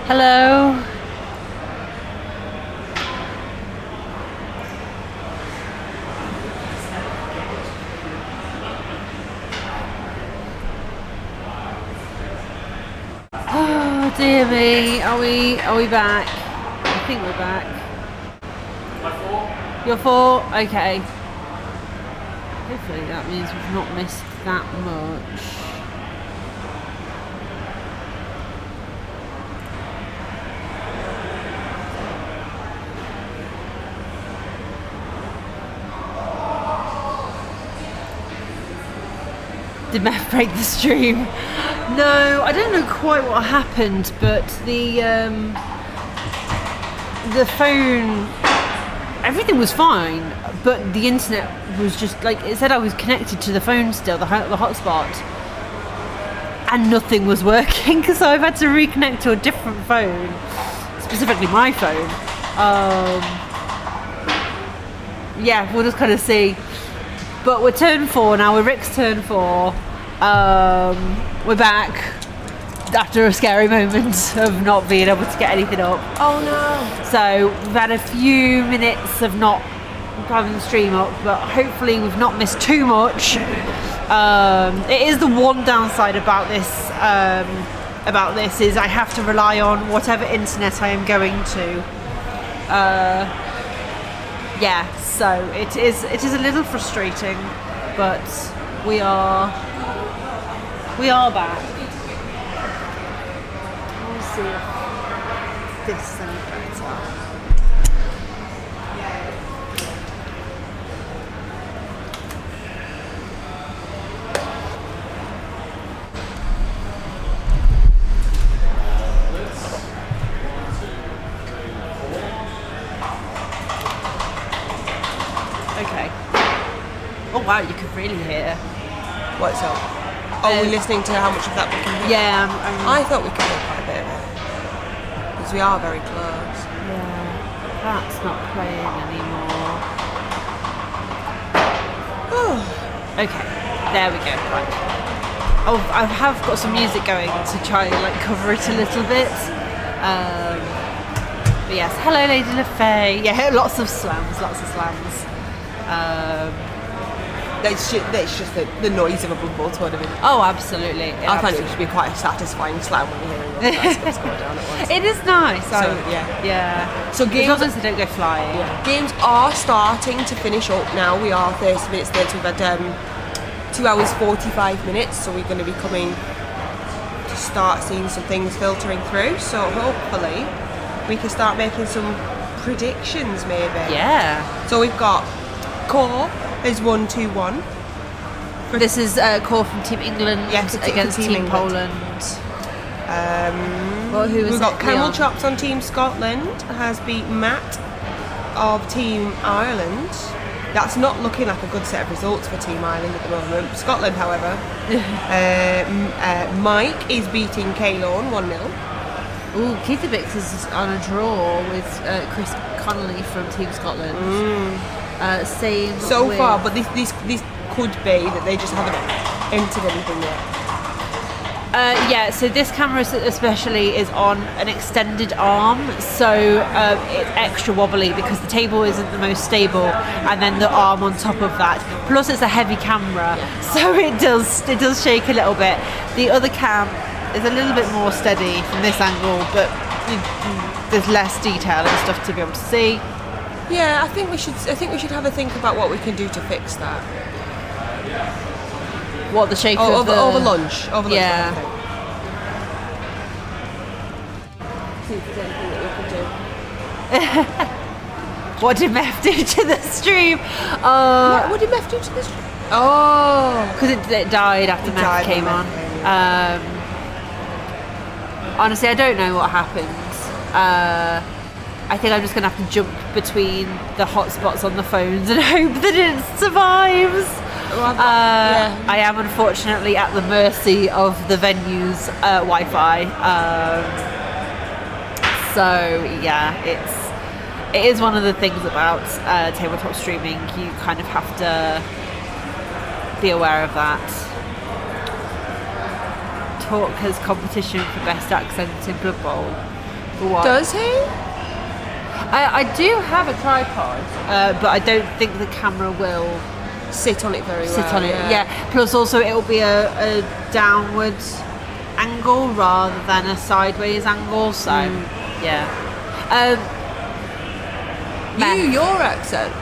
Hello. Oh dear me. Are we back? I think we're back. You're four? Okay. Hopefully that means we've not missed that much. Did Meth break the stream? No, I don't know quite what happened, but the phone, everything was fine, but the internet was just like, it said I was connected to the phone still, the hotspot, and nothing was working, so I've had to reconnect to a different phone, specifically my phone. Yeah, we'll just kind of see. But we're turn 4 now, we're Rick's turn 4. We're back after a scary moment of not being able to get anything up. Oh no. So we've had a few minutes of not having the stream up, but hopefully we've not missed too much. It is the one downside about this is I have to rely on whatever internet I am going to. Yeah, so it is a little frustrating, but we are back. We'll see if this is any better. Okay. Oh wow, you can really hear. What's up? Oh, we're listening to how much of that we can hear? Yeah, I thought we could hear quite a bit of it. Because we are very close. yeah. That's not playing anymore. Okay, there we go. Right. Oh, I have got some music going to try and like cover it a little bit. But yes, hello, Lady LaFay. Yeah, lots of slams. It's just the noise of a Blood Bowl tournament. Oh, absolutely. I find it should be quite a satisfying slam when you're hearing all that stuff go down at once. It is nice. So, yeah. So As long as they don't go flying. Yeah. Games are starting to finish up now. We are 30 minutes late. We've had 2 hours 45 minutes, so we're going to be coming to start seeing some things filtering through. So hopefully we can start making some predictions, maybe. Yeah. So we've got Core is 1-2-1. This is Core from Team England against Team England. Poland. Well, who is We've got Camel Leon? Chops on Team Scotland, has beat Matt of Team Ireland. That's not looking like a good set of results for Team Ireland at the moment. Scotland, however. Mike is beating Kaylorn 1-0. Ooh, Keithabix is on a draw with Chris Connolly from Team Scotland. Same So with... far, but this could be that they just haven't entered anything yet. Yeah, so this camera especially is on an extended arm, so it's extra wobbly because the table isn't the most stable, and then the arm on top of that. Plus, it's a heavy camera, so it does shake a little bit. The other cam is a little bit more steady from this angle, but there's less detail and stuff to be able to see. Yeah, I think we should have a think about what we can do to fix that. What, the shape of over lunch. Yeah. See if there's anything that we can do. What did Meth do to the stream? What did Meth do to this? Oh, because it died after Meth came on. Honestly, I don't know what happened. I think I'm just going to have to jump between the hotspots on the phones and hope that it survives. I am unfortunately at the mercy of the venue's Wi-Fi. So yeah, it is one of the things about tabletop streaming. You kind of have to be aware of that. Talk has competition for best accent in Blood Bowl. For what? Does he? I do have a tripod, but I don't think the camera will Sit on it very well. sit on it. Yeah. Plus, also, it'll be a downward angle rather than a sideways angle. So, yeah. Your accent.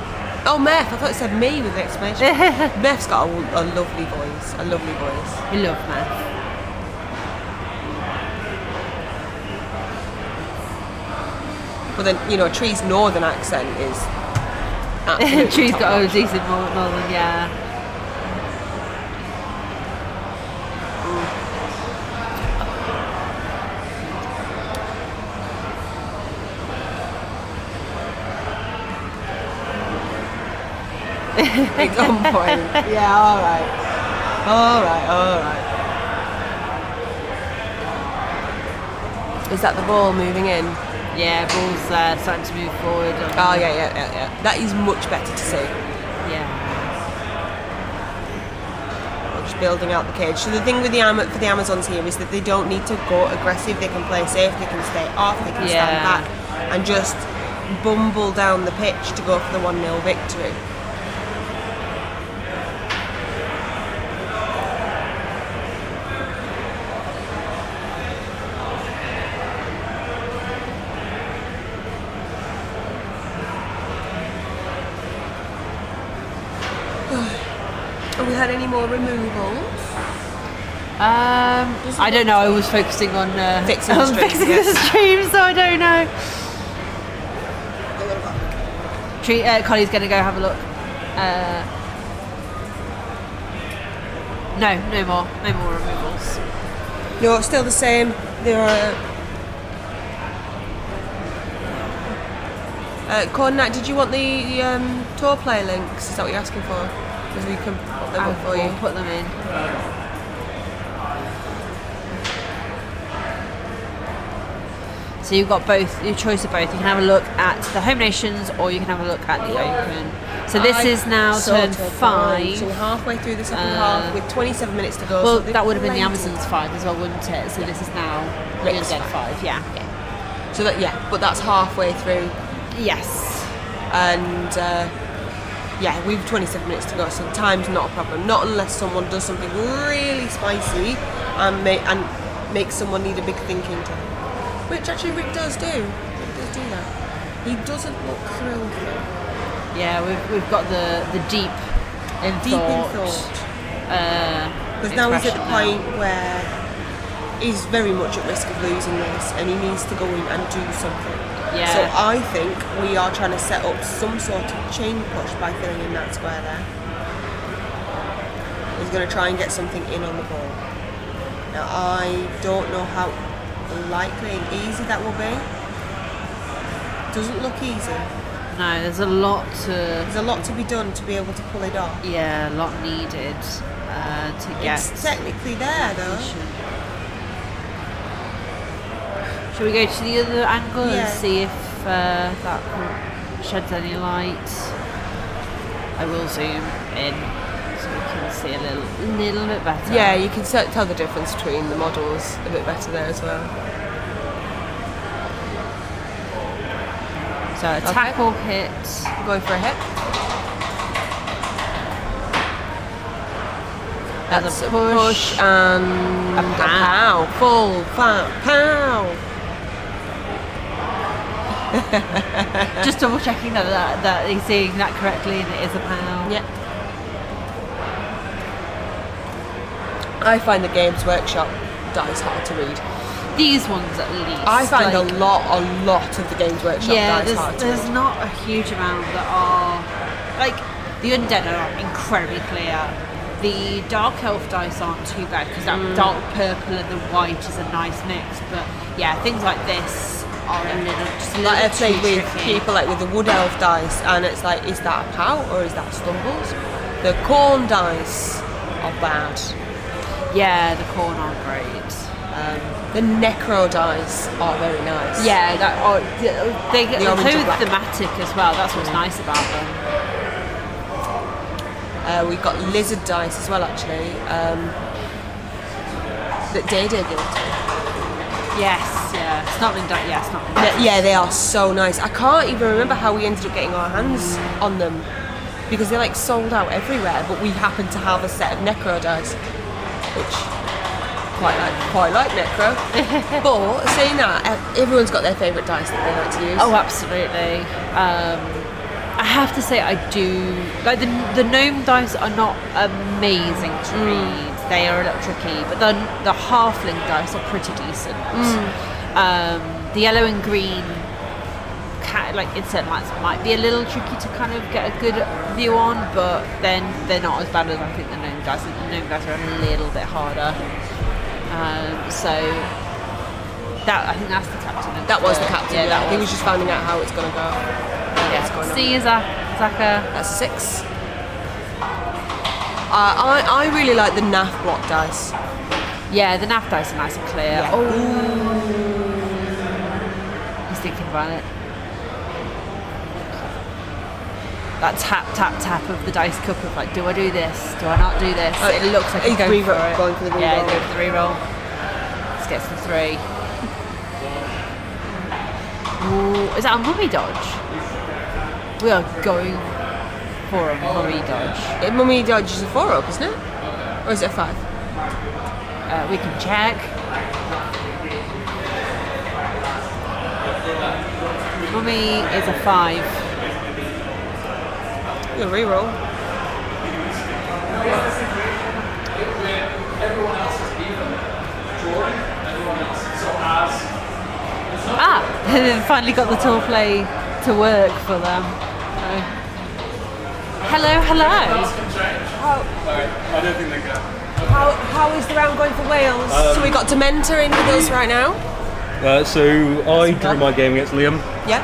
Oh, Meth. I thought it said me with an exclamation. Meth's got a lovely voice. A lovely voice. We love Meth. But then, Tree's northern accent is absolutely Tree's top got a notch. decent northern, yeah. It's on point. Yeah, alright. Is that the ball moving in? Yeah, ball's starting to move forward. Oh, yeah. That is much better to see. Yeah. Just building out the cage. So the thing with for the Amazons here is that they don't need to go aggressive. They can play safe. They can stay off. They can stand back and just bumble down the pitch to go for the 1-0 victory. Have we had any more removals? I don't know. I was focusing on Fixing the stream, fixing yes. the stream, so I don't know. Collie's going to go have a look. No more removals. No, still the same. There are. Coordinate, did you want the tour play links? Is that what you're asking for? Because we can put them up for you. We'll put them in. So you've got both, your choice of both. You can have a look at the home nations or you can have a look at the open. So this is now turn 5. So we're halfway through the second half with 27 minutes to go. Well, so that would have been the plenty. Amazons 5 as well, wouldn't it? So this is now Rick's Dead 5. 5, yeah. So that, but that's halfway through. Yes. And we've 27 minutes to go, so time's not a problem. Not unless someone does something really spicy and makes someone need a big thinking time. Which actually Rick does do. Rick does do that. He doesn't look thrilled though. Yeah, we've got the deep in thought. Because now he's at the point where he's very much at risk of losing this and he needs to go in and do something. Yeah. So I think we are trying to set up some sort of chain push by filling in that square there. He's going to try and get something in on the ball. Now I don't know how likely and easy that will be. Doesn't look easy. No, there's a lot There's a lot to be done to be able to pull it off. Yeah, a lot needed to get. It's technically there though. Shall we go to the other angle Yeah. and see if that sheds any light? I will zoom in so we can see a little bit better. Yeah, you can tell the difference between the models a bit better there as well. So a tackle hit. I'm going for a hit. That's a push and A pow. Full pow. Just double checking that he's seeing that correctly and it is a pow. Yeah. I find the Games Workshop dice hard to read. These ones at least. I find like, a lot of the Games Workshop dice hard to read. there's not a huge amount that are like the undead are incredibly clear. The dark elf dice aren't too bad because that dark purple and the white is a nice mix. But yeah, things like this are a little Like I've too played with tricky. people like with the wood elf dice, and it's like, is that a pow or is that stumbles? The corn dice are bad. Yeah, the corn aren't great. The necro dice are very nice. Yeah, they're orange so and black. thematic as well. That's what's nice about them. We've got lizard dice as well, actually. That Day gave to. Yes, yeah. Snotling dice. Yeah, Snotling dice. Yeah, they are so nice. I can't even remember how we ended up getting our hands on them because they're like sold out everywhere. But we happened to have a set of Necro dice, which quite like Necro. But saying that, everyone's got their favourite dice that they like to use. Oh, absolutely. I have to say, I do like the gnome dice are not amazing to read. They are a little tricky, but the halfling dice are pretty decent. The yellow and green, like in certain lights, might be a little tricky to kind of get a good view on, but then they're not as bad as I think the gnome dice. The gnome dice are a little bit harder. So that I think that's the captain. That was the captain. Yeah, He was just finding out how it's going to go. Yeah. C is Zaka. That's a 6. I really like the NAF block dice. Yeah, the NAF dice are nice and clear. Yeah. Oh, he's thinking about it. That tap of the dice cup of like, do I do this? Do I not do this? It looks like he's going for it. Going for the reroll. Yeah, he's going for the reroll. Let's get to the 3. Ooh, is that a mummy dodge? We are going for a mummy dodge. Mummy dodge is a 4-up, isn't it? Or is it a 5? We can check. Mummy is a 5. You'll reroll. They've finally got the tool play to work for them. Hello. I don't think they go. How is the round going for Wales? So we got Dementor in with us right now. So I drew my game against Liam. Yeah.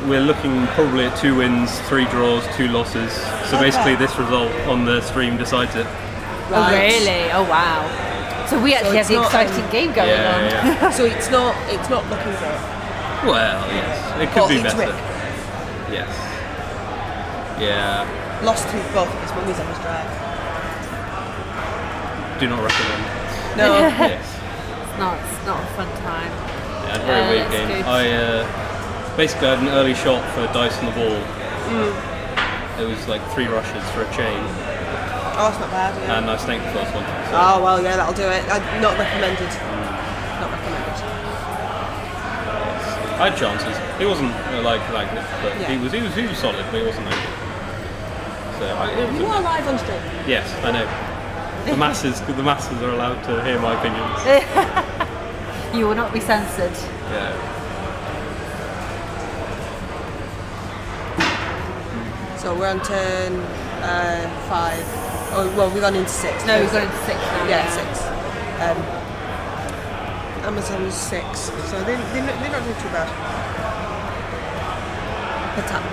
We're looking probably at 2 wins, 3 draws, 2 losses. So basically this result on the stream decides it. Oh really? Oh wow. So we actually have the exciting game going on. Yeah. So it's not looking good. Well, yes. It could be better. Rick. Yes. Yeah. Lost to both of his mummies on his drive. Do not recommend. No. Yes. It's not a fun time. Yeah, very weird game. Good. I basically had an early shot for dice on the ball. It was like 3 rushes for a chain. Oh, it's not bad. Yeah. And I snaked the first one. So. Oh well, yeah, that'll do it. Not recommended. Not recommended. I had chances. He wasn't like this, but Yeah. he was solid, but he wasn't like it. So You are live on stream. yes, I know. The masses are allowed to hear my opinions. You will not be censored. Yeah. So we're on turn 5. Oh well, we've gone into 6. No, we've gone into 6 now. Yeah, 6. Amazon's 6, so they're not doing too bad.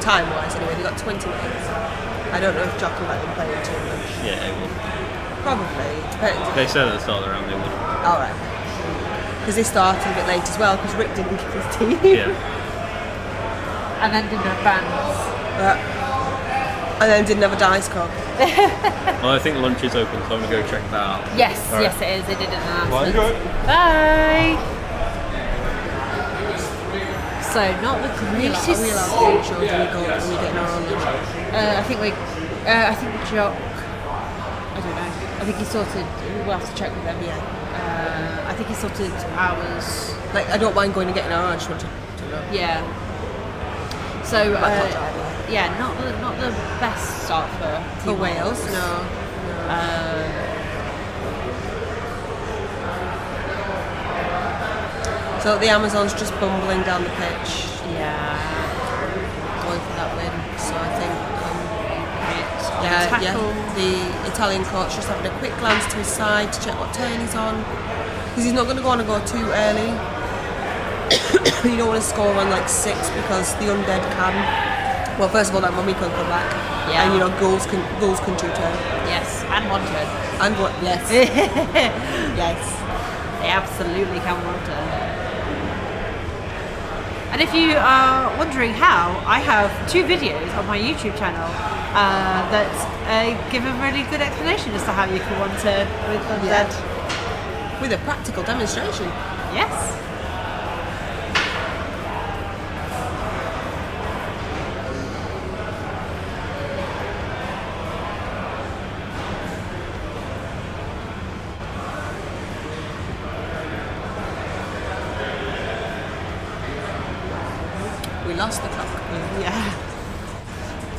Time wise, anyway, they've got 20 minutes. I don't know if Jock will let them play it too much. Yeah, they would. Probably. Depends. They said at the start of the round they would. Alright. Because they started a bit late as well, because Rick didn't give his team. Yeah. And then didn't have bands. And then didn't have a dice cup. Well, I think lunch is open, so I'm gonna go check that out. Yes, All right. yes it is. They did an Well, announcement. enjoy. Bye. So not the greatest. Are we allowed to finish or do we get our own lunch? I think Jock. I don't know. I think he sorted. We'll have to check with them. Yeah. I think he sorted hours. Like, I don't mind going and getting our own, I just want to know. Yeah. So I can't drive. yeah, not the best start for Team Wales? No. So the Amazon's just bumbling down the pitch, Yeah. going for that win. So I think, Tackle. the Italian coach just having a quick glance to his side to check what turn he's on, because he's not going to go too early. You don't want to score on like 6 because the undead can. Well, first of all, that mummy can come back, Yeah. and ghouls can 2-turn. Yes, and one turn. And what? Yes. Yes. They absolutely can one turn. And if you are wondering how, I have 2 videos on my YouTube channel that give a really good explanation as to how you can one turn with undead. with a practical demonstration. Yes. We lost the clock. Yeah.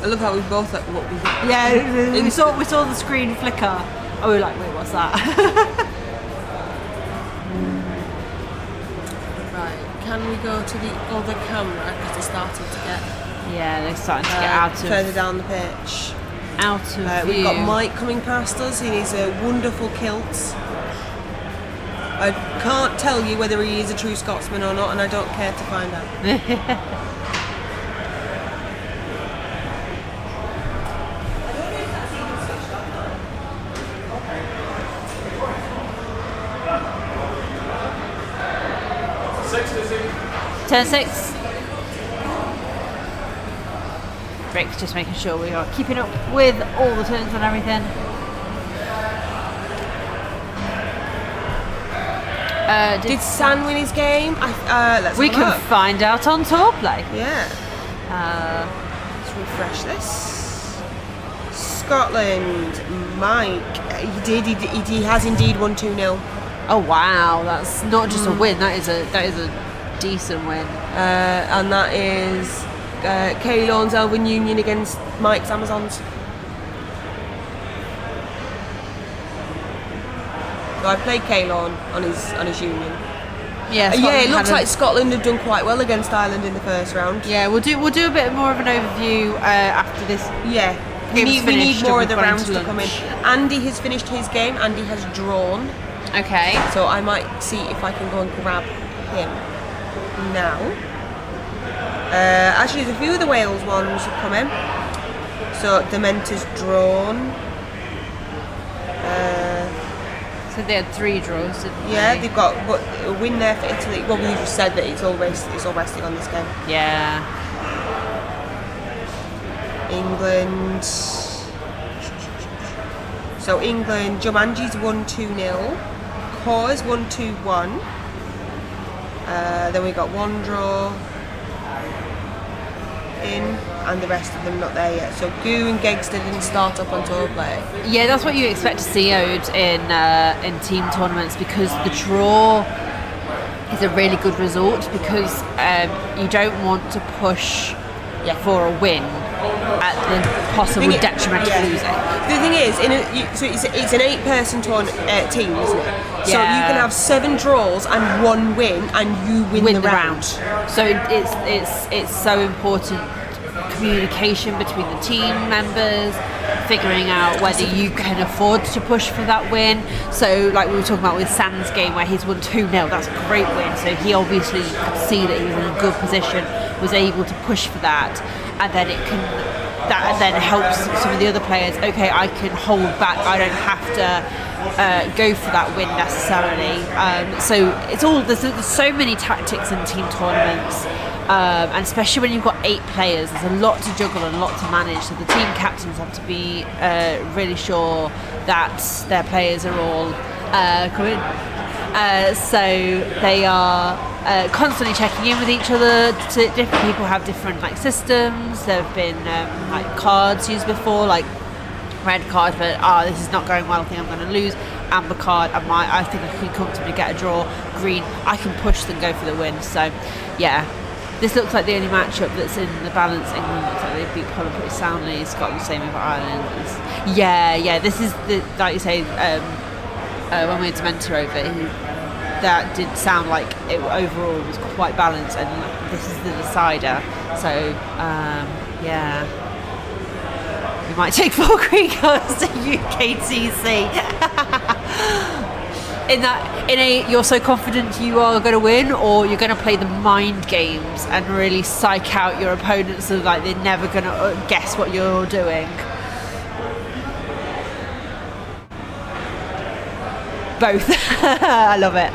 I love how we both like what we did. Yeah, we saw the screen flicker. Oh, we were like, wait, what's that? Right, can we go to the other camera because they're starting to get Yeah, they're starting to get out of further down the pitch. out of view. We've got Mike coming past us in his wonderful kilt. I can't tell you whether he is a true Scotsman or not, and I don't care to find out. Turn 6. Rick's just making sure we are keeping up with all the turns and everything. Did San win his game? Let's We have a can look. find out on tour play. Yeah. Let's refresh this. Scotland, Mike. He has indeed won 2-0. Oh wow, that's not just a win. That is a decent win. And that is Kaylorn's Elven Union against Mike's Amazons. So I played Kaylorn on his Union. Yeah, It looks like Scotland have done quite well against Ireland in the first round. Yeah, we'll do a bit more of an overview after this. Yeah, we Game's need finished more and of the we've gone rounds into to come in. lunch. Andy has finished his game. Andy has drawn, Okay. so I might see if I can go and grab him now. Actually, there's a few of the Wales ones have come in. So Dementor's drawn. So they had 3 draws, didn't Yeah, they? they've got a win there for Italy. Well, we just said that it's all resting on this game. Yeah. England. So England, Jumanji's won 2-0. Cause won 2-1. Then we got 1 draw in, and the rest of them not there yet. So Goo and Gegster didn't start up on tour play. Yeah, that's what you expect to see, Ode, in team tournaments, because the draw is a really good result, because you don't want to push for a win at the possible detriment of losing. The thing is, so it's an 8-person team, isn't it? So you Yeah. can have 7 draws and 1 win, and you win the round. So it's so important, communication between the team members, figuring out whether you can afford to push for that win. So like we were talking about with San's game where he's won 2-0, that's a great win. So he obviously could see that he was in a good position, was able to push for that, and then that then helps some of the other players. Okay, I can hold back. I don't have to go for that win necessarily. So there's so many tactics in team tournaments, and especially when you've got 8 players, there's a lot to juggle and a lot to manage. So the team captains have to be really sure that their players are all coming. So they are constantly checking in with each other. Different people have different systems. There have been cards used before, like red card, but this is not going well, I think I'm going to lose. Amber card, I think I can comfortably get a draw. Green, I can push and go for the win. So yeah, this looks like the only matchup that's in the balance. England looks like they beat Poland pretty soundly. Scotland same with Ireland. Yeah, this is like you say, when we had Dementor over, that did sound like it overall was quite balanced, and this is the decider. So yeah, we might take 4 green cards to UKTC. You're so confident you are going to win, or you're going to play the mind games and really psych out your opponents so like they're never going to guess what you're doing. Both. I love it.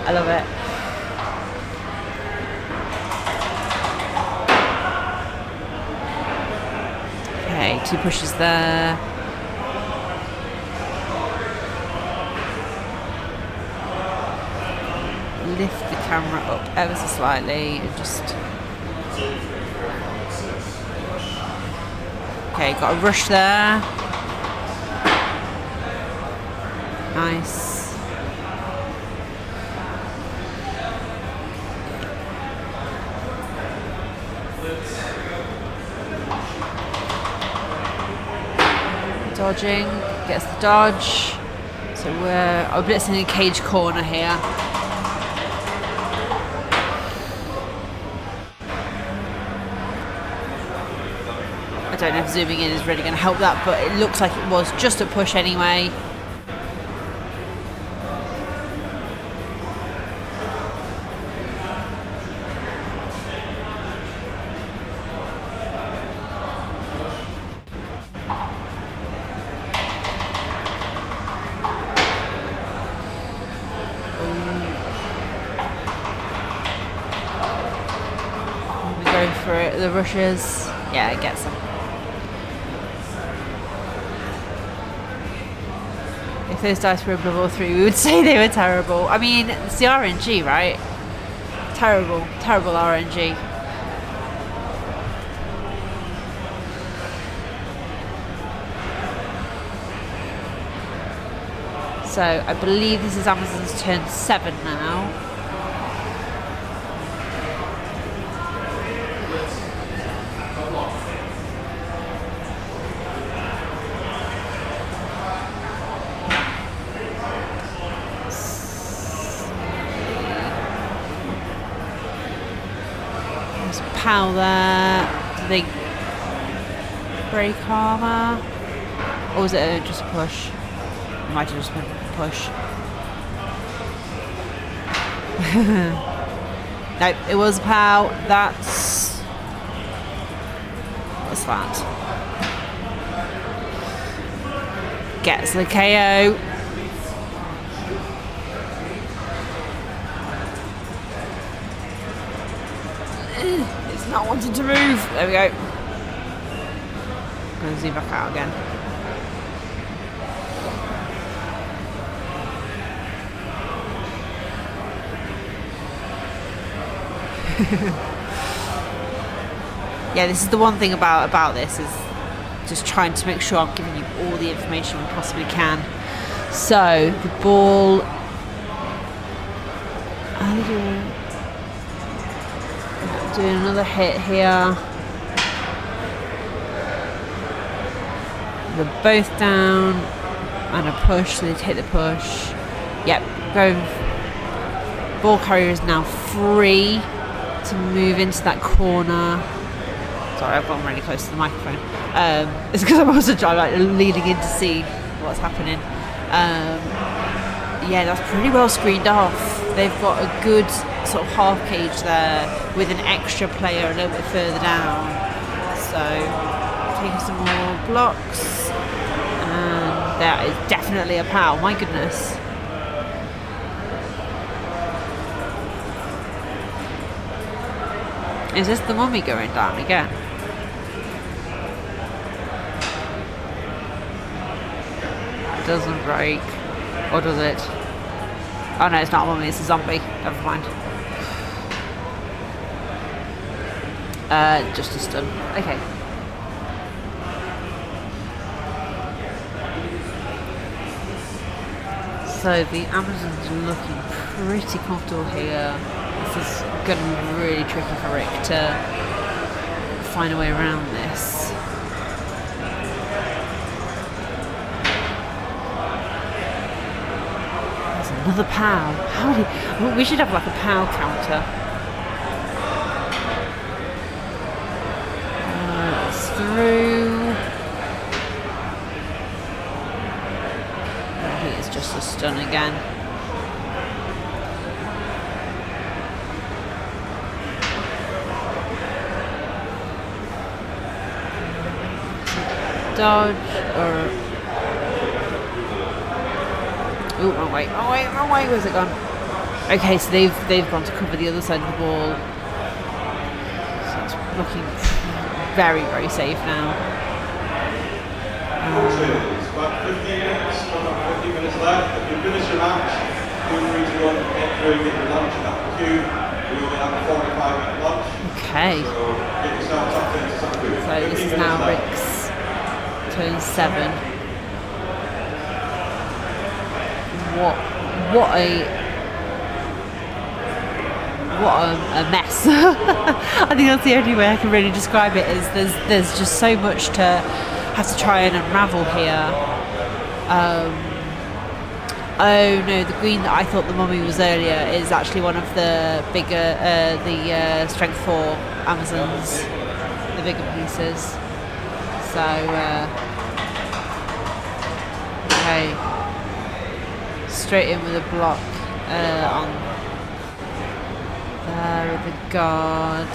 Okay, 2 pushes there. lift the camera up ever so slightly and just... Okay, got a rush there. Nice. Dodging, gets the dodge. So we're blitzing a cage corner here. I don't know if zooming in is really going to help that, but it looks like it was just a push anyway. Go for it, the rushes. Yeah, it gets them. If those dice were above all 3, we would say they were terrible. I mean, it's the RNG, right? Terrible, terrible RNG. So I believe this is Amazon's turn 7 now. Pow there. Do they break armor? Or was it just a push? It might have just been a push. Nope, it was a pow. What's that? Gets the KO. Not wanting to move. There we go. I'm going to zoom back out again. Yeah, this is the one thing about this is just trying to make sure I'm giving you all the information we possibly can. So the ball. Doing another hit here. They're both down and a push, so they take the push. Yep, go. Ball carrier is now free to move into that corner. Sorry, I've gone really close to the microphone. It's because I'm also leaning in to see what's happening. Yeah, that's pretty well screened off. They've got a good sort of half cage there with an extra player a little bit further down. So taking some more blocks, and that is definitely a POW. My goodness. Is this the mummy going down again? It doesn't break, or does it? Oh no, it's not a mummy, it's a zombie. Never mind. Just a stun. Okay. So the Amazons are looking pretty comfortable here. This is going to be really tricky for Rick to find a way around this. There's another POW. We should have like a POW counter. It's through. I think it's just a stun again. Dodge or wrong way, where's it gone? Okay, so they've gone to cover the other side of the ball. So it's looking very, very safe now. It's about 15 minutes left. If you finish your match, Okay. So this is now Rick's turn 7. What a mess. I think that's the only way I can really describe it. Is there's just so much to have to try and unravel here. Oh no, the green that I thought the mummy was earlier is actually one of the bigger, strength 4 Amazons, the bigger pieces. So, okay, straight in with a block on there with the guard.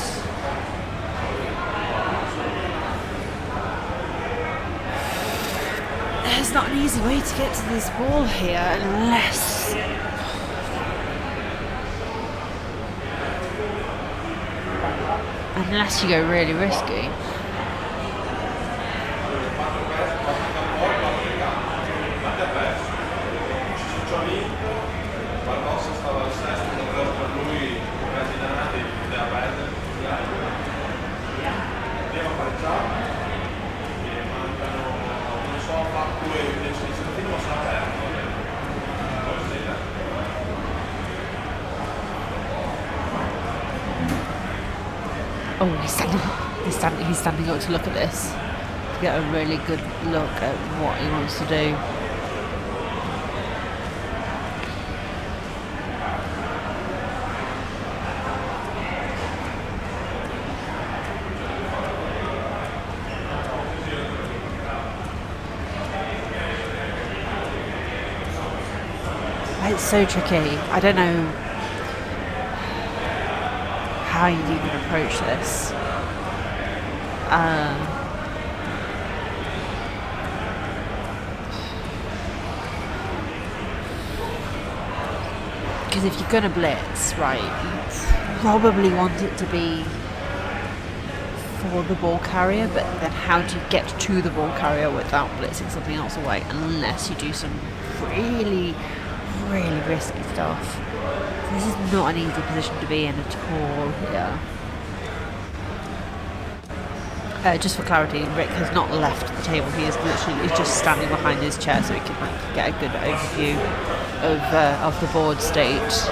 There's not an easy way to get to this ball here unless you go really risky. Oh, he's standing up to look at this, to get a really good look at what he wants to do. It's so tricky. I don't know how you'd even approach this. Because if you're going to blitz, right, you probably want it to be for the ball carrier, but then how do you get to the ball carrier without blitzing something else away, unless you do some really risky stuff. This is not an easy position to be in at all here. Just for clarity, Rick has not left the table. He is literally just standing behind his chair so he can get a good overview of the board state.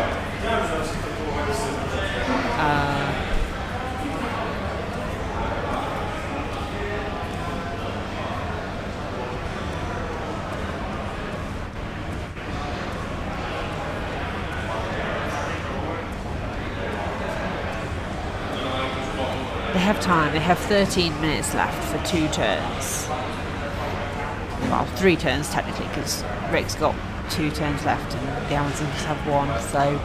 They have time. They have 13 minutes left for 2 turns. Well, 3 turns technically, because Rick's got 2 turns left and the Amazons have 1, so...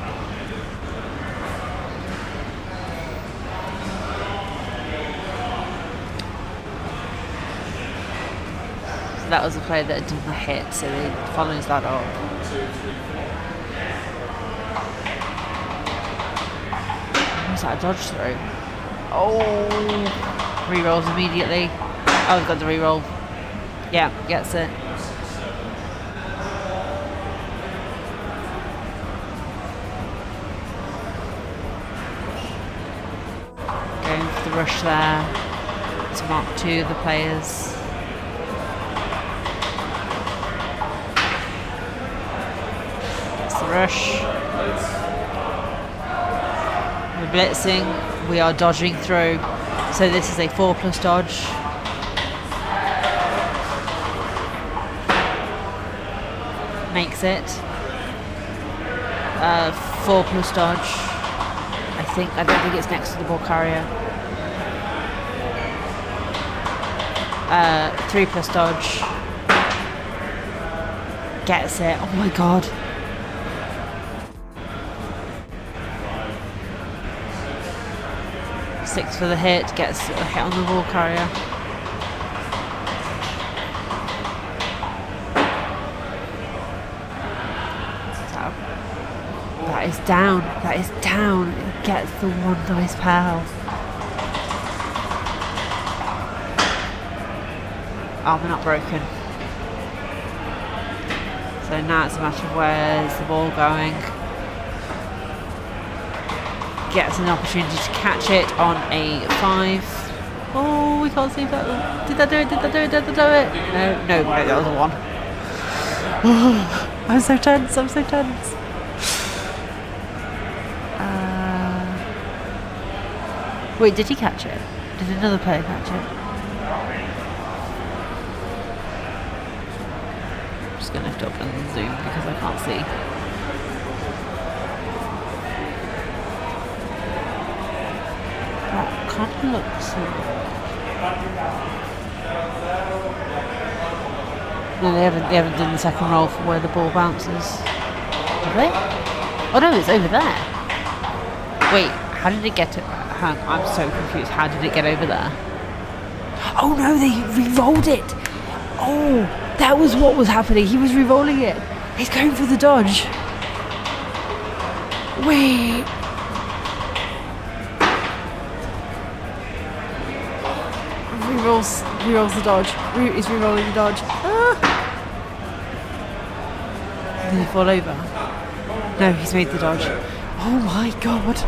that was a play that had done the hit, so he follows that up. Was that a dodge through? Oh, re-rolls immediately. Oh, we've got the re-roll. Yeah, gets it. Going for the rush there to mark 2 of the players. That's the rush. We're blitzing. We are dodging through, so this is a 4+ dodge. Makes it 4+ dodge. I don't think it's next to the ball carrier. 3+ dodge. Gets it. Oh my god. 6 for the hit, gets a hit on the ball carrier. So, that is down. It gets the 1 nice pal. Armor not broken. So now it's a matter of where's the ball going. Gets an opportunity to catch it on a 5. Oh, we can't see that. Did that do it? Did that do it? Did that do it? No, that was a 1. I'm so tense. Wait, did he catch it? Did another player catch it? I'm just going to lift up and zoom because I can't see. That kind of looks... No, they haven't done the second roll for where the ball bounces. Have they? Oh no, it's over there. Wait, how did it get to... I'm so confused. How did it get over there? Oh no, they re-rolled it. Oh, that was what was happening. He was re-rolling it. He's going for the dodge. Wait. Re-rolls the dodge. He's re-rolling the dodge. Did he fall over? No, he's made the dodge. Oh my god.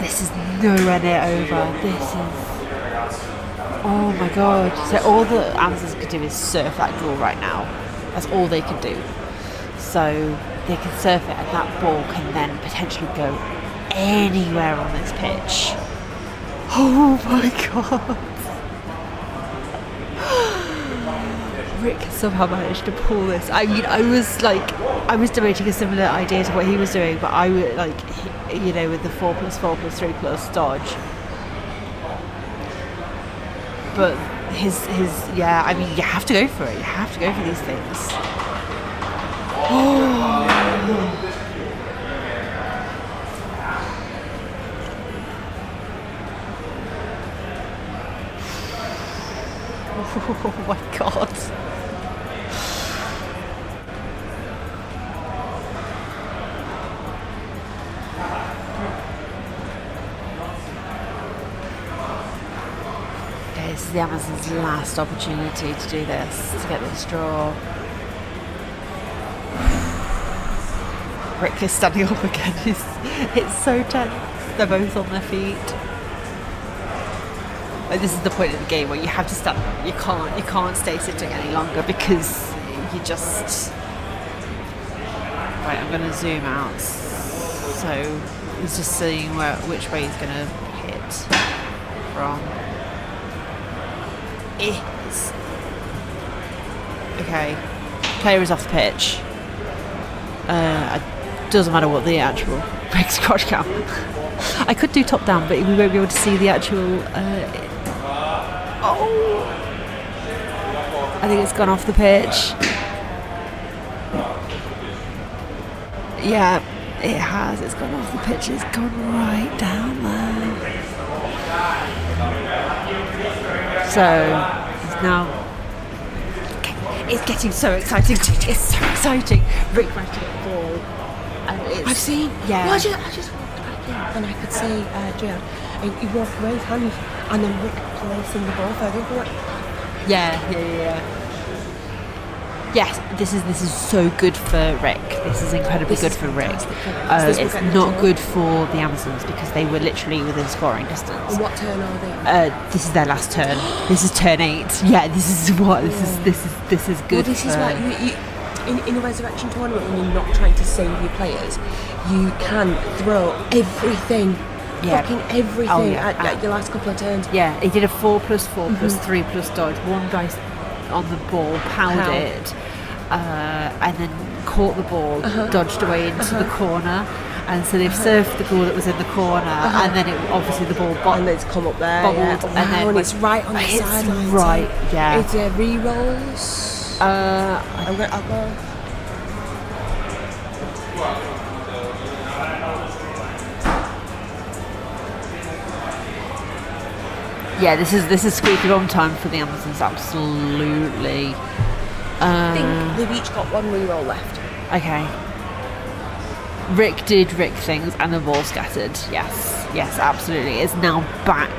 This is nowhere near over. This is... Oh my god. So all the Amazons could do is surf that draw right now. That's all they can do. So they can surf it and that ball can then potentially go anywhere on this pitch. Oh my god. Rick somehow managed to pull this. I mean, I was debating a similar idea to what he was doing, but I would with the 4+4+3+ dodge. But his I mean, you have to go for it. You have to go for these things. Oh. Oh my god. Okay, this is the Amazons' last opportunity to do this, to get this draw. Rick is standing up again. It's so tense. They're both on their feet. Like, this is the point of the game where you have to stand up. You can't stay sitting any longer because you just... Right, I'm going to zoom out. So he's just seeing which way he's going to hit from. It's... Okay. Player is off the pitch. Doesn't matter what the actual Rick's crotch cam. I could do top down, but we won't be able to see the actual... I think it's gone off the pitch. Yeah, it has. It's gone off the pitch. It's gone right down there. So, it's now... It's getting so exciting. It's so exciting. Rick managed to get the ball. And it's... I've seen... Yeah. Well, I just walked back in and I could see Gerard. He walked away his hand and then Rick placing the ball further forward. Yeah. Yes, this is so good for Rick. This is incredibly good for Rick. It's not good for the Amazons because they were literally within scoring distance. And what turn are they? This is their last turn. This is turn 8. Yeah, this is good. Well, this is why you in a resurrection tournament when you're not trying to save your players, you can throw everything. Yeah. Fucking everything at your last couple of turns. Yeah, he did a 4+4+3+ dodge. One guy on the ball, powered it, and then caught the ball, dodged away into the corner, and so they've surfed the ball that was in the corner, and then obviously the ball and it's come up there, bobbled, and then it's right on the sideline. Right, yeah. It's re-rolls. I'll go. Yeah, this is squeaky bum time for the Amazons, absolutely. I think they've each got one re-roll left. Okay. Rick did Rick things and the ball scattered. Yes, absolutely. It's now back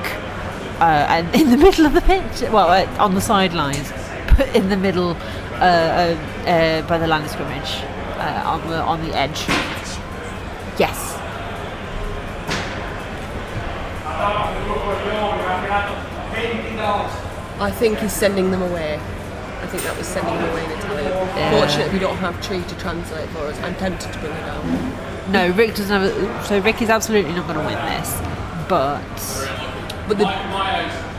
and in the middle of the pitch, well, on the sidelines, put in the middle by the line of scrimmage, on the edge. Yes. I think he's sending them away. I think that was sending them away in Italian. Yeah. Fortunately, we don't have Tree to translate for us. I'm tempted to bring her down. No, Rick doesn't have it. So Rick is absolutely not going to win this. But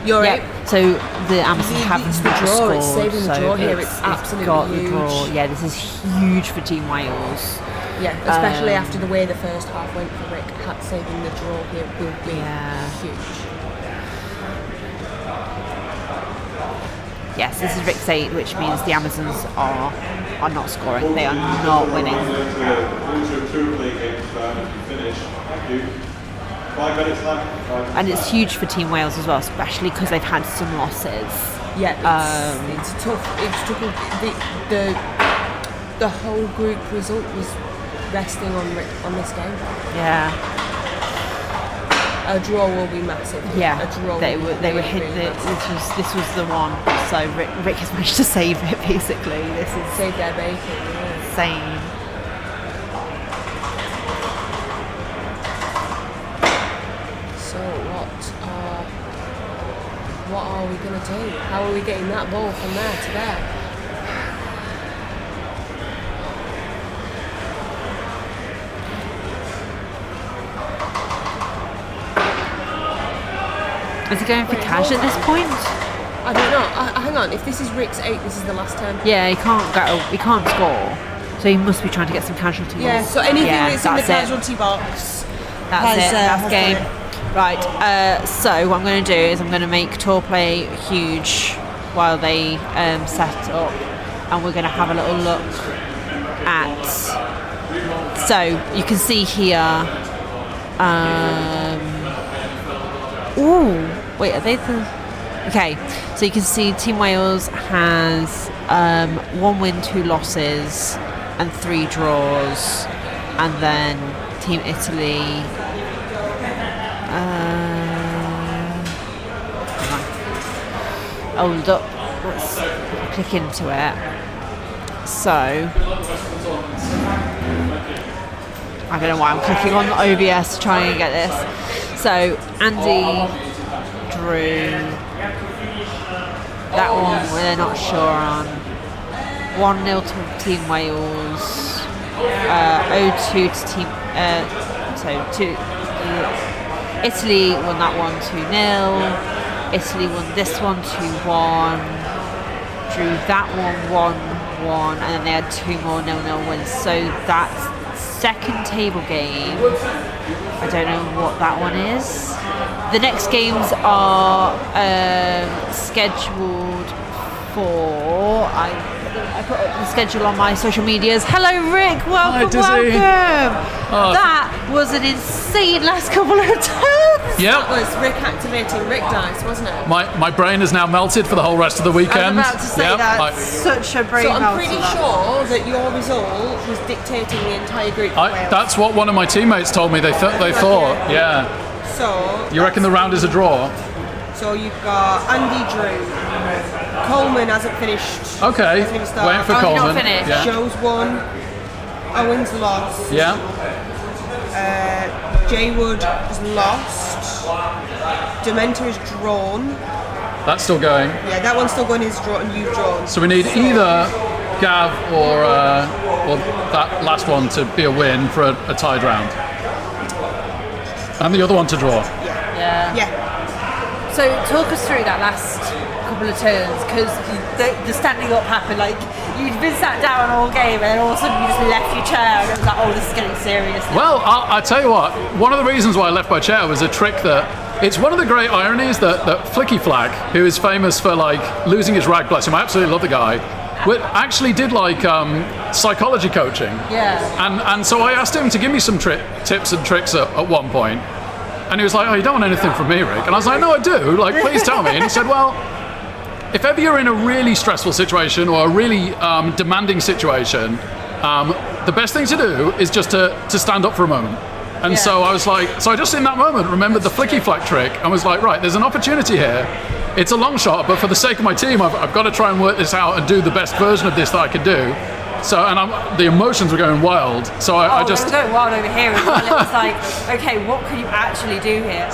You're right. so the Amazons haven't it's the draw. scored. It's saving the so draw here. It's absolutely got huge. The draw. Yeah, this is huge for Team Wales. Yeah, especially after the way the first half went for Rick. Saving the draw here will be huge. Yes, this is Rick's 8, which means the Amazons are not scoring. They are not winning. And it's huge for Team Wales as well, especially because they've had some losses. Yeah, it's tough. It's tough. The whole group result was resting on this game. Yeah. A draw will be massive. Yeah, a draw. they were hit. This was the one. So Rick has managed to save it. Basically, this is save their bacon. Yeah. Insane. So what are we gonna do? How are we getting that ball from there to there? Is he going for cash at this point? I don't know. Hang on. If this is Rick's 8, this is the last turn. Yeah, he can't go. He can't score. So he must be trying to get some casualty. Yeah. So anything that's in the casualty box. That's game. Right. So what I'm going to do is I'm going to make tour play huge while they set up, and we're going to have a little look at. So you can see here. Ooh, wait, are they the... Okay, so you can see Team Wales has 1 win, 2 losses and 3 draws, and then Team Italy hold up, let's click into it. So I don't know why I'm clicking on OBS to try and get this. So Andy drew that one we're not sure on. 1-0 to Team Wales, 0-2 to Team Italy won that one 2-0. Italy won this one 2-1. Drew that one 1-1, and then they had 2 more 0-0 wins. So that's second table game. I don't know what that one is. The next games are scheduled for. I put up the schedule on my social medias. Hello, Rick. Welcome. Oh, that was an insane last couple of turns. Yep. That was Rick activating Rick dice, wasn't it? My brain is now melted for the whole rest of the weekend. I was about to say that's such a brain So I'm melter, pretty sure that your result was dictating the entire group. That's what one of my teammates told me. They thought. Yeah. So You reckon the round is a draw? So you've got Andy Drew. Coleman hasn't finished. Okay. Hasn't even started. Waiting for Oh, you're not Coleman. finished. Yeah. Joe's won. Owen's lost. Yeah. Jaywood has lost. Dementa is drawn. That's still going. Yeah, that one's still going. Is drawn and you've drawn. So we need either Gav or that last one to be a win for a tied round, and the other one to draw. Yeah. So talk us through that last couple of turns, because the standing up happened. Like you'd been sat down all game, and then all of a sudden you just left your chair, and it was like, oh, this is getting serious now. Well, I'll tell you what. One of the reasons why I left my chair was a trick that. It's one of the great ironies that Flicky Flag, who is famous for like losing his rag, bless him, I absolutely love the guy, actually did like psychology coaching. Yeah. And so I asked him to give me some tips and tricks at one point. And he was like, oh, you don't want anything from me, Rick? And I was like, no, I do. Like, please tell me. And he said, well, if ever you're in a really stressful situation or a really demanding situation, the best thing to do is just to stand up for a moment. And so I was like, so I just in that moment remembered the flicky flack trick and was like, right, there's an opportunity here. It's a long shot, but for the sake of my team, I've got to try and work this out and do the best version of this that I can do. So, and the emotions were going wild. So I just... It was going wild over here as well. It was like, okay, what can you actually do here?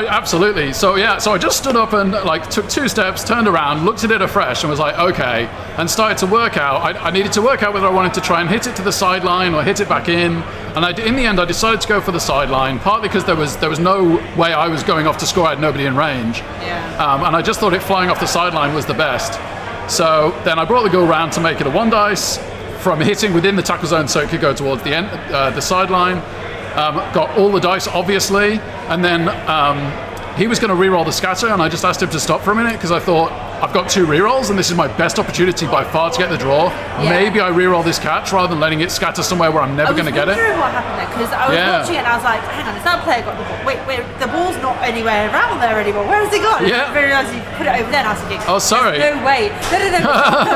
Absolutely. So I just stood up and like took 2 steps, turned around, looked at it afresh, and was like, okay, and started to work out. I needed to work out whether I wanted to try and hit it to the sideline or hit it back in. And in the end, I decided to go for the sideline, partly because there was no way I was going off to score. I had nobody in range. Yeah. And I just thought it flying off the sideline was the best. So then I brought the goal round to make it a 1 dice from hitting within the tackle zone, so it could go towards the end, the sideline. Got all the dice, obviously, and then he was going to re-roll the scatter, and I just asked him to stop for a minute because I thought, I've got 2 re-rolls, and this is my best opportunity by far to get the draw. Yeah. Maybe I re-roll this catch rather than letting it scatter somewhere where I'm never going to get it. I was wondering what happened there, because I was watching it and I was like, hang on, is that player got the ball? Wait, the ball's not anywhere around there anymore. Where has it gone? Yeah. And I realised you put it over there, and I was thinking, Oh, sorry. there's no way.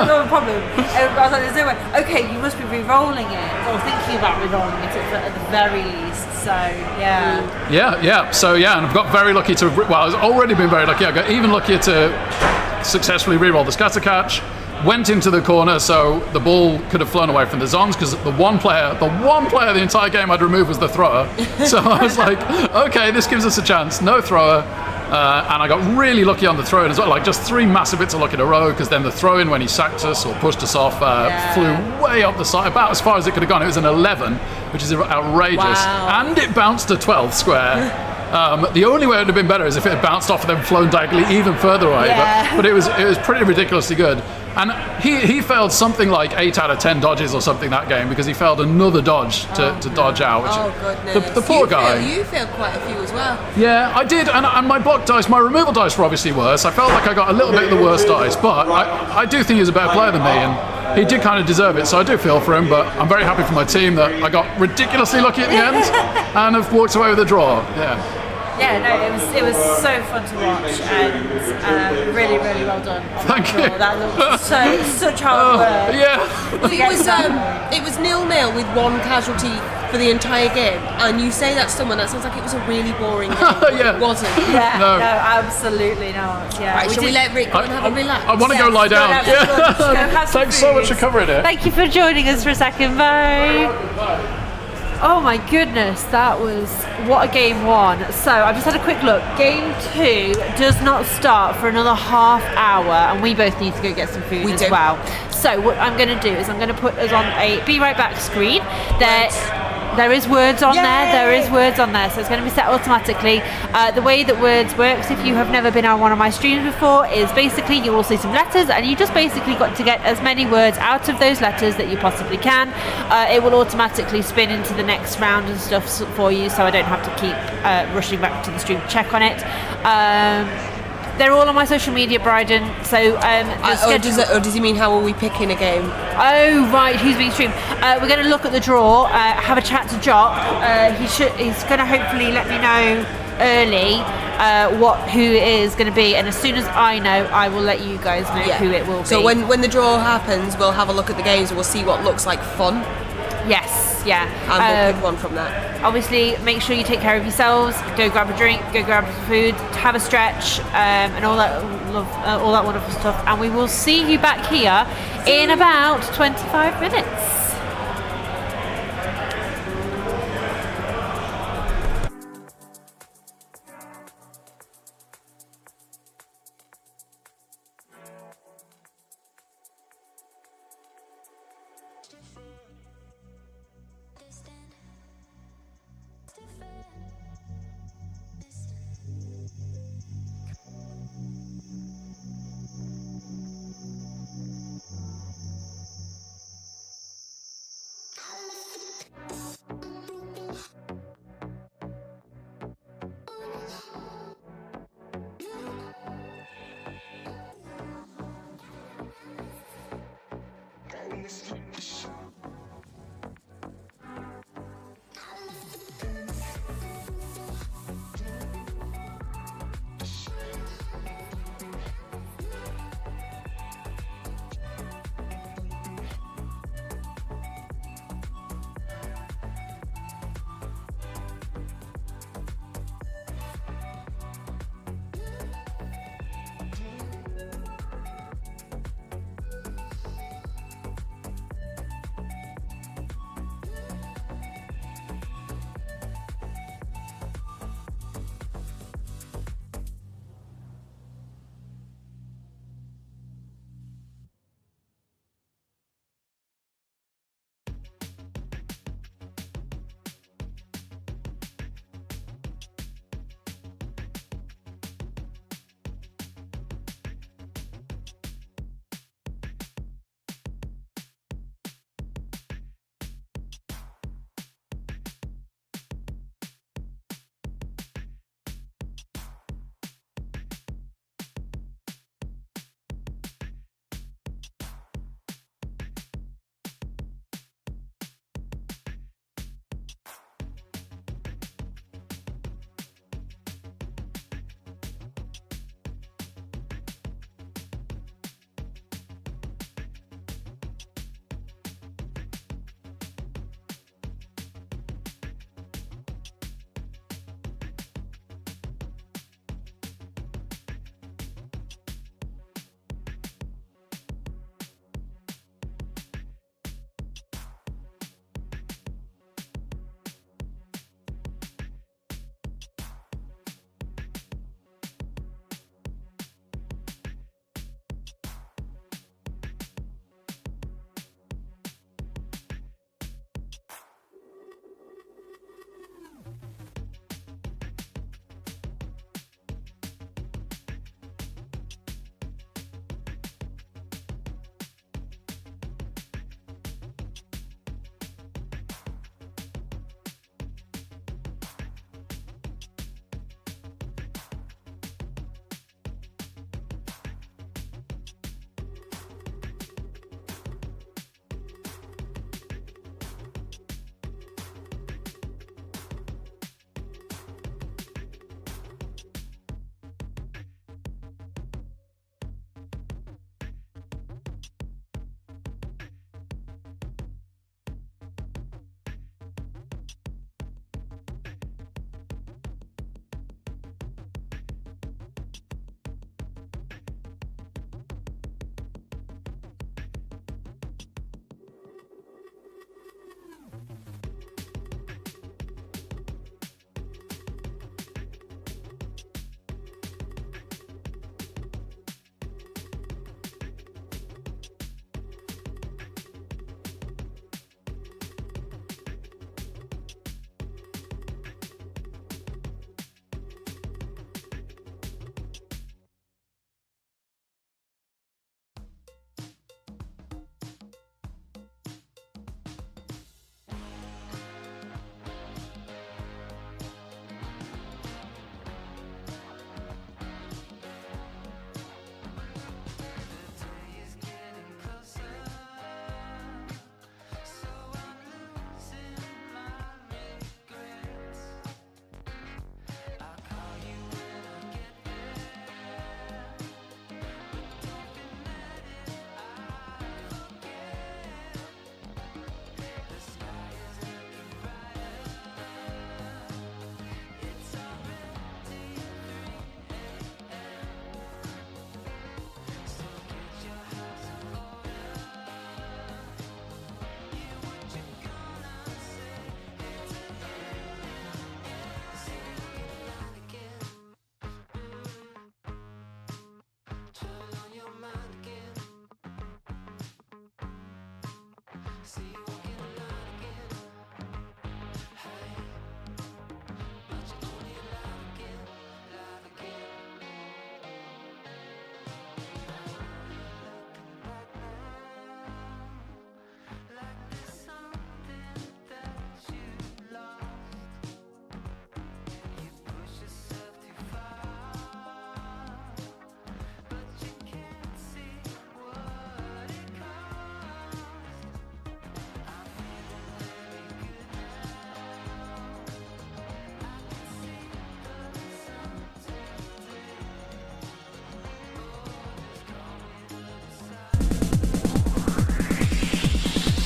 No problem. And I was like, there's no way. Okay, you must be re-rolling it, or thinking about re-rolling it at the very least. So, yeah. So, and I've got very lucky to... Well, I've already been very lucky. I got even luckier to successfully re-roll the scatter catch. Went into the corner, so the ball could have flown away from the zones, because the one player the entire game I'd remove was the thrower. So I was like, okay, this gives us a chance. No thrower. And I got really lucky on the throw-in as well, like just 3 massive bits of luck in a row, because then the throw-in when he sacked us or pushed us off flew way up the side, about as far as it could have gone. It was an 11, which is outrageous. Wow. And it bounced to 12 square. The only way it would have been better is if it had bounced off and then flown diagonally even further away. Yeah. But it was pretty ridiculously good. And he failed something like 8 out of 10 dodges or something that game, because he failed another dodge to dodge out. Which, Oh goodness. The poor guy. You failed quite a few as well. Yeah, I did, and my block dice, my removal dice were obviously worse. I felt like I got a little bit of the worst dice, but I do think he's a better player than me, and he did kind of deserve it, so I do feel for him, but I'm very happy for my team that I got ridiculously lucky at the end and have walked away with a draw. Yeah. Yeah, no, it was so fun to watch, and really, really well done. Thank you. That looked such hard work. Yeah. Well, it was 0-0 with 1 casualty for the entire game, and you say that to someone, that sounds like it was a really boring game. But Yeah. It wasn't. Yeah, No. no, absolutely not. Yeah. Right, shall we let Rick go and have a relax? I want to go lie down. Go have some lunch, go have some Thanks so much food. for covering it. Thank you for joining us for a second. Bye. Oh my goodness, that was what a game 1. So I've just had a quick look. Game 2 does not start for another half hour, and we both need to go get some food We as do. well. So what I'm going to do is I'm going to put us on a be right back screen. There is words on there. There is words on there, so it's going to be set automatically. The way that words works, if you have never been on one of my streams before, is basically you will see some letters, and you just basically got to get as many words out of those letters that you possibly can. It will automatically spin into the next round and stuff for you, so I don't have to keep rushing back to the stream to check on it. They're all on my social media, Bryden. So, does he mean how are we picking a game? Oh right, who's being streamed? We're going to look at the draw, have a chat to Jock. He's going to hopefully let me know early who it is going to be, and as soon as I know, I will let you guys know who it will be. So when the draw happens, we'll have a look at the games and we'll see what looks like fun, yes, yeah. and we'll pick one from that. Obviously, make sure you take care of yourselves. Go grab a drink, go grab some food, have a stretch, and all that wonderful stuff. And we will see you back here in about 25 minutes.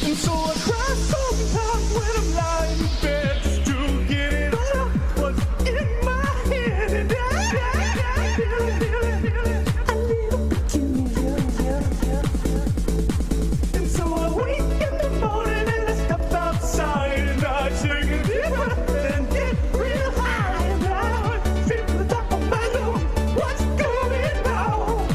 And so I cry sometimes when I'm lying in bed just to get it out of what's in my head. And I feel it, a little bit too And so I wake in the morning and I step outside and I take a deep breath and get real high. And I feel the top of my lungs, what's going on?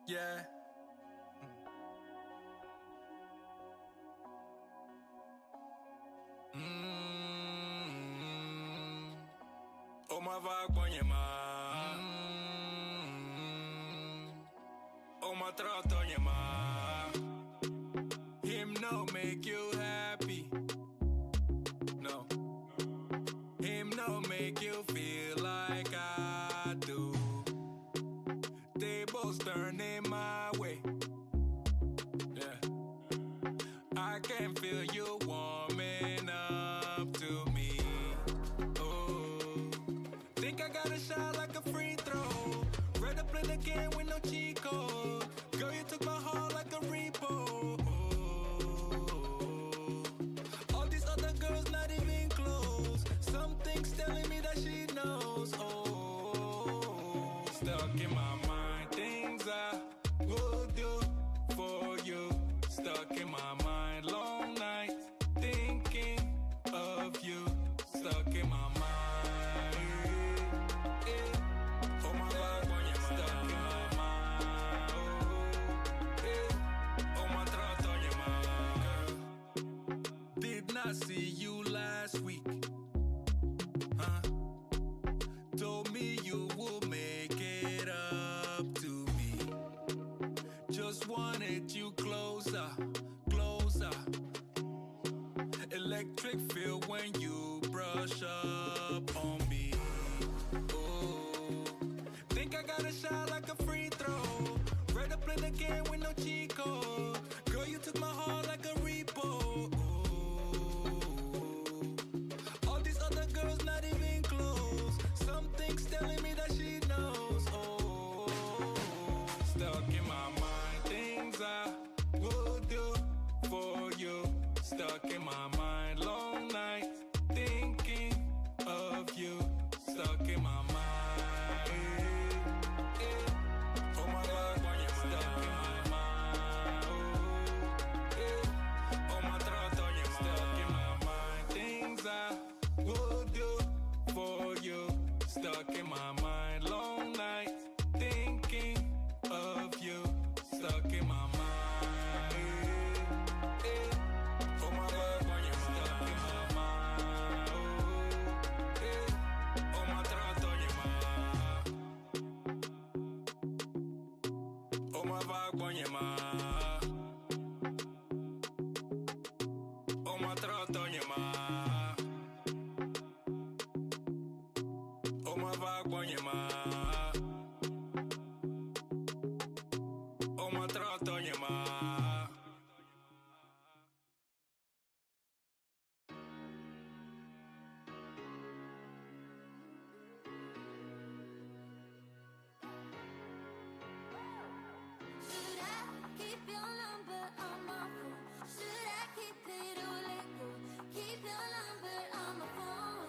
Yeah. Oh my vibe on your mind. Oh my throat on your mind. Him no make you happy. No. Him no make you feel like I do. Tables turning my way. Yeah. I can feel you warming up to me. Oh, think I got a shot like a free throw. Read up in the game with no cheat code. Girl, you took my heart like a repo. All these other girls not even close. Something's telling me that she knows. Oh, stuck in my mind, things I would do for you. Stuck in my mind, long nights thinking of you. Stuck in my mind. Yeah. Oh my God, stuck in my mind. Oh, yeah. Oh my throat on your mind. Did not see you last week. Told me you would make it up to me. Just wanted you closer, closer. Electric feel when you brush up on me. Oh, think I got a shot like a free throw. Read up in the game with no cheat code. Girl, you took my heart like a repo. All these other girls not even close. Something's telling me that she knows. Oh, stuck in my mind, things I would do for you. Stuck in my mind, long nights thinking of you. Stuck in my mind. Yeah. Oh my God, stuck in my mind. Oh, yeah. Oh my throat on your mind. Stuck in my mind, things I would do for you. Stuck in my mind, long nights thinking of you. Stuck in my mind. Yeah. Oh my God, stuck in my mind. Oh, yeah. Oh my throat on your mind. Oh my vibe on your mind. Oh my throat on your mind. Oh my vibe on your mind. Oh my throat on your mind. Should I keep your number on my phone? Should I keep it or let go? Keep your number on my phone.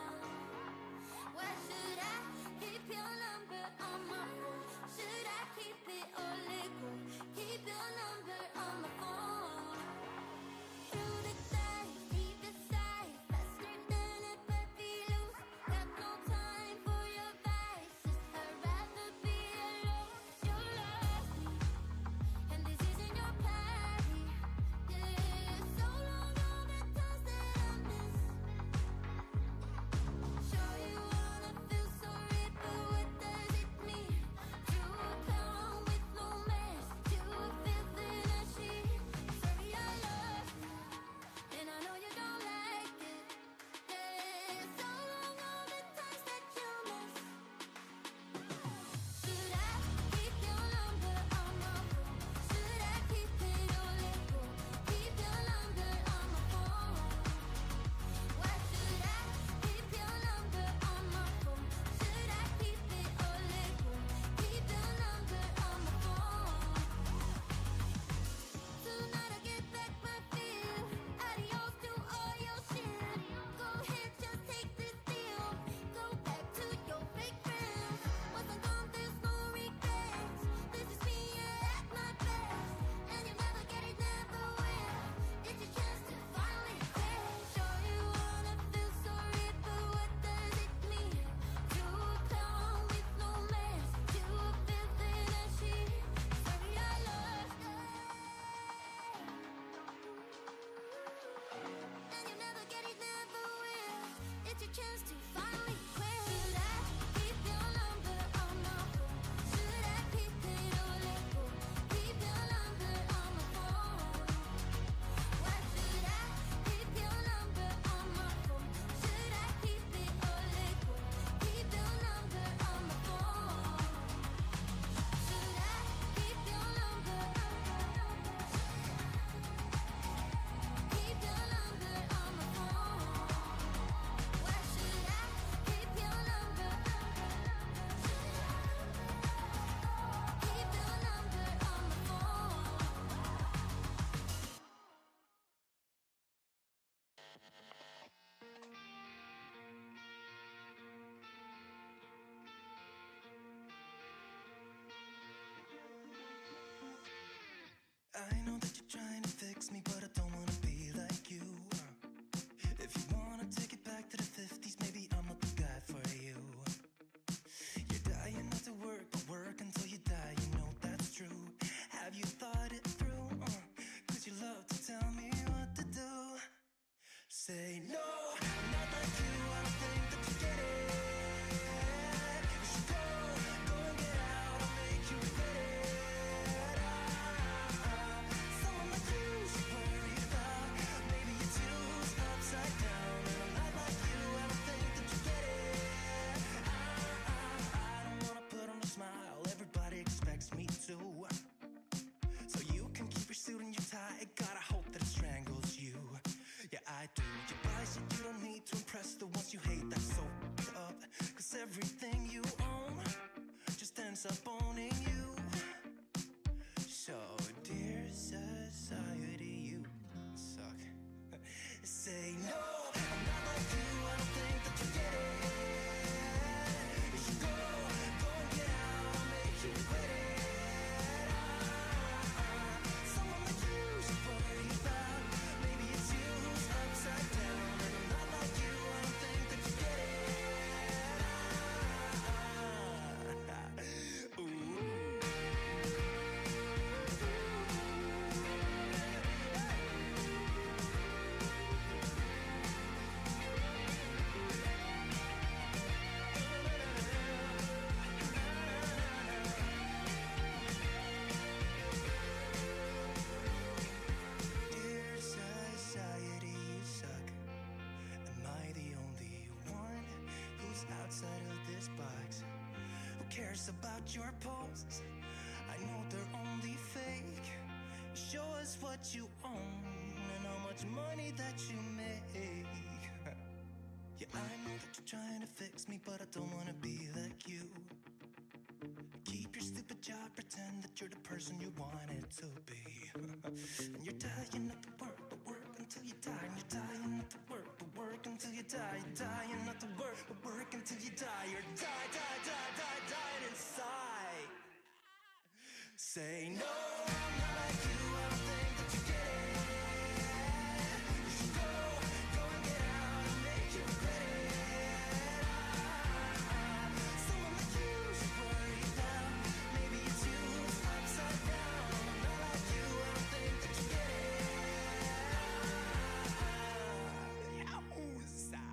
Why should I keep your number on my phone? Should I keep it or let go? Keep your number on my phone. Through the days, deep inside, faster than a puppy loose. Got no time for your vices. I'd rather be alone. You love me, and this isn't your party. Yeah, so fix me, but I don't wanna be like you. If you wanna take it back to the 50s, maybe I'm not the guy for you. You're dying not to work, but work until you die, you know that's true. Have you thought it through? Cause you love to tell me what to do. Say no, I'm not like you, I don't think that you get it. You should go and get out, I'll make you regret it. Someone like you should worry about. Maybe your two's upside down, and I'm not like you, I don't think that you get it. I don't wanna put on a smile, everybody expects me to. So you can keep your suit and your tie, gotta hope that it strangles you. Yeah, I do. You buy shit you don't need to impress the ones you hate, that's so f***ed up. Cause everything you own just ends up owning you. So, dear society, you suck. Say no, I'm not like you, I don't think that you get it. You should go and get out, I'll make you regret it. Someone like you should worry about. Maybe it's you who's upside down, and I'm not like you, I don't think that you get it. Ooh. Dear society, you suck. Am I the only one who's outside of this box? Who cares about your posts? I know they're only fake. Show us what you own and how much money that you make. Yeah, I know that you're trying to fix me, but I don't wanna be like you. Keep your stupid job, pretend that you're the person you wanted to be. And you're dying not to work, but work until you die. And you're dying not to work, but work until you die. You're dying not to work, but work until you die. You're dying inside. Say no, I'm not like you, I don't think that you get it. You should go and get out and make you regret it. Someone like you should worry about. Maybe it's you who's upside down. I'm not like you, I don't think that you get it. Yowza.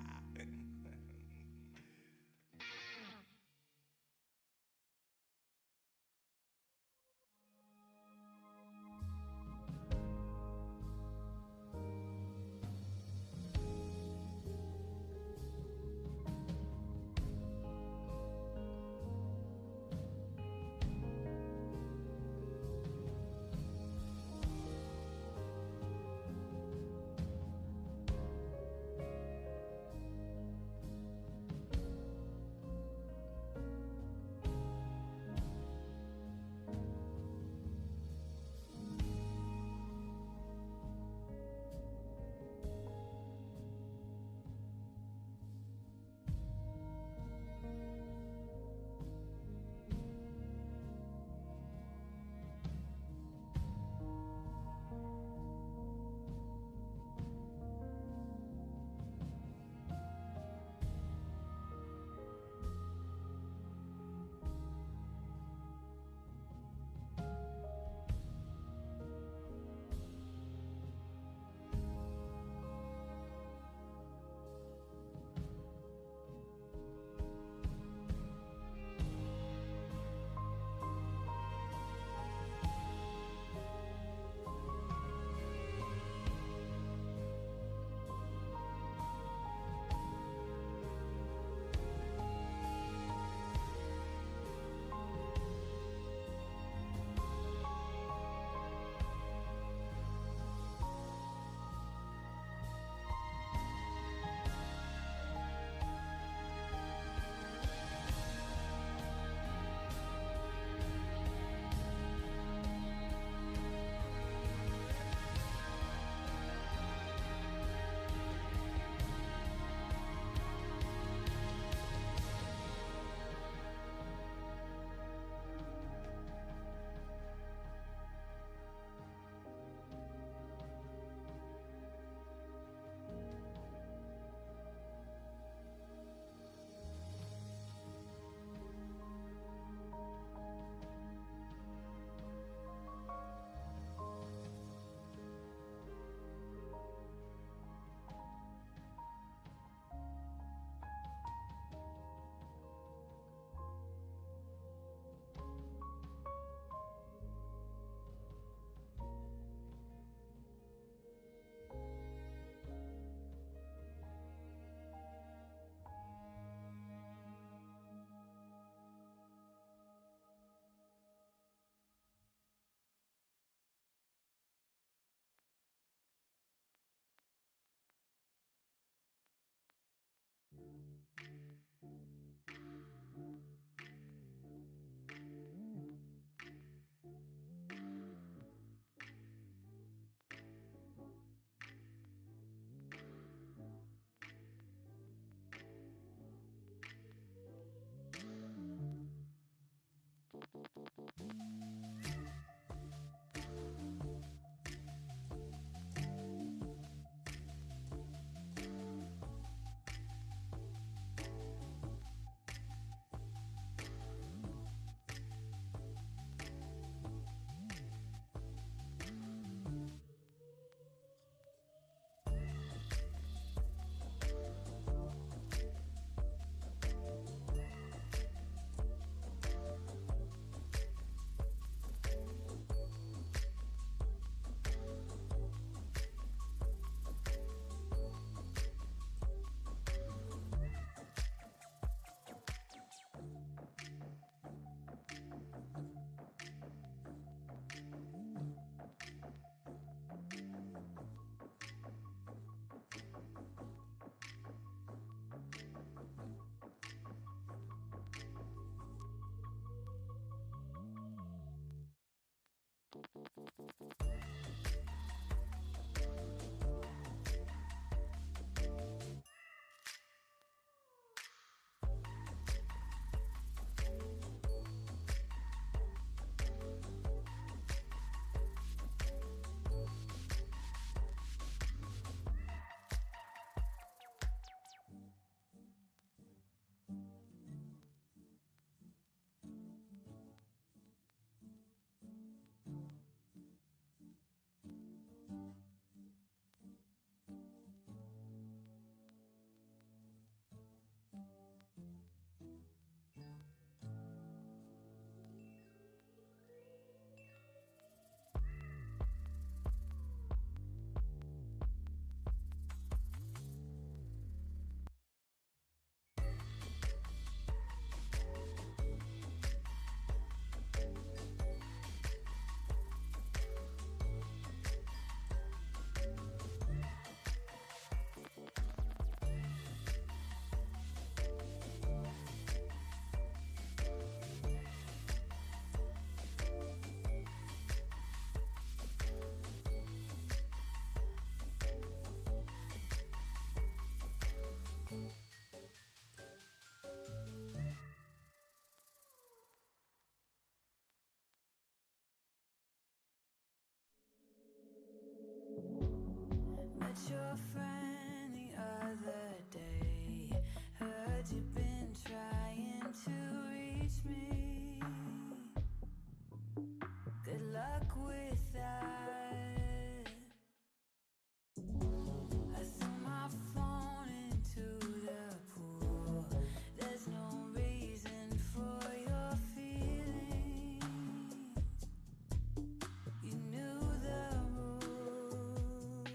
your friend the other day. Heard you've been trying to reach me. Good luck with that. I threw my phone into the pool. There's no reason for your feelings. You knew the rules.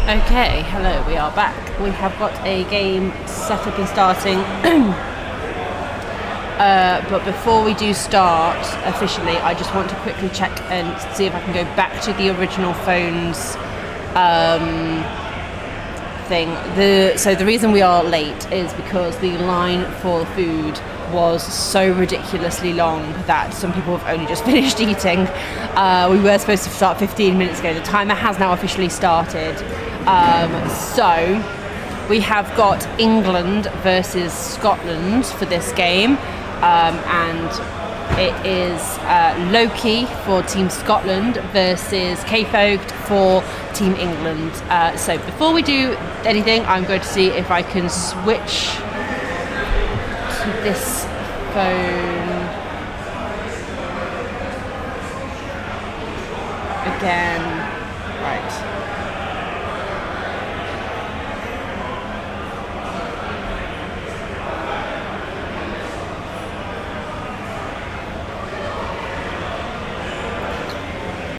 Okay, hello, we are back. We have got a game set up and starting. But before we do start officially, I just want to quickly check and see if I can go back to the original phones thing. So the reason we are late is because the line for food was so ridiculously long that some people have only just finished eating. We were supposed to start 15 minutes ago. The timer has now officially started. So we have got England versus Scotland for this game, and it is Loki for Team Scotland versus K-Fogt for Team England. So before we do anything, I'm going to see if I can switch to this phone again.